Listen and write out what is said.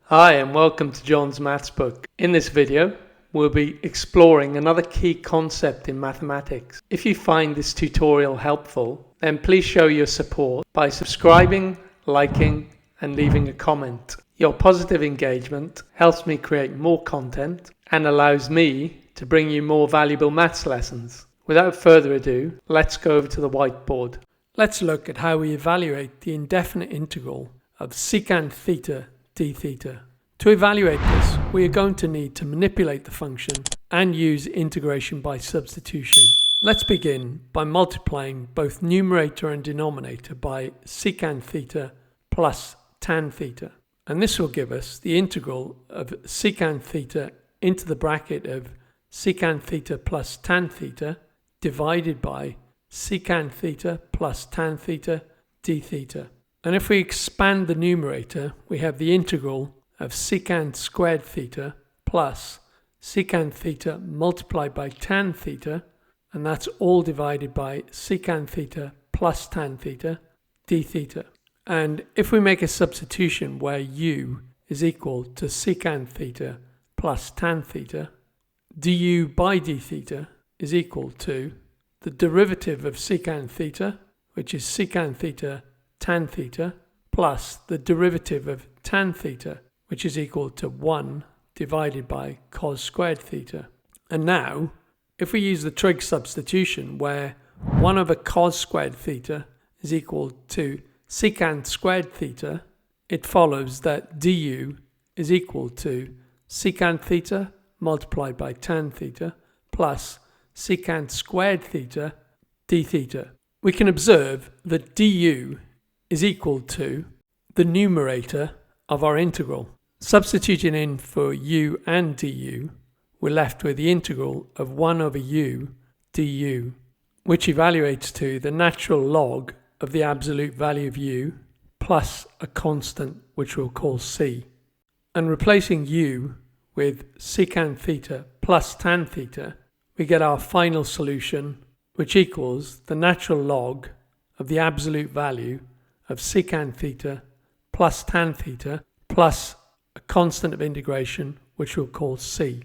Hi and welcome to John's Maths Book. In this video, we'll be exploring another key concept in mathematics. If you find this tutorial helpful, then please show your support by subscribing, liking, and leaving a comment. Your positive engagement helps me create more content and allows me to bring you more valuable maths lessons. Without further ado, let's go over to the whiteboard. Let's look at how we evaluate the indefinite integral of secant theta d theta. To evaluate this, we are going to need to manipulate the function and use integration by substitution. Let's begin by multiplying both numerator and denominator by secant theta plus tan theta. And this will give us the integral of secant theta into the bracket of secant theta plus tan theta divided by secant theta plus tan theta d theta. And if we expand the numerator, we have the integral of secant squared theta plus secant theta multiplied by tan theta, and that's all divided by secant theta plus tan theta d theta. And if we make a substitution where u is equal to secant theta plus tan theta, du by d theta is equal to the derivative of secant theta, which is secant theta tan theta, plus the derivative of tan theta, which is equal to 1 divided by cos squared theta. And now, if we use the trig substitution where 1 over cos squared theta is equal to secant squared theta, it follows that du is equal to secant theta multiplied by tan theta plus secant squared theta d theta. We can observe that du is equal to the numerator of our integral. Substituting in for u and du, we're left with the integral of 1 over u du, which evaluates to the natural log of the absolute value of u plus a constant which we'll call c. And replacing u with secant theta plus tan theta, we get our final solution, which equals the natural log of the absolute value of secant theta plus tan theta plus a constant of integration which we'll call c.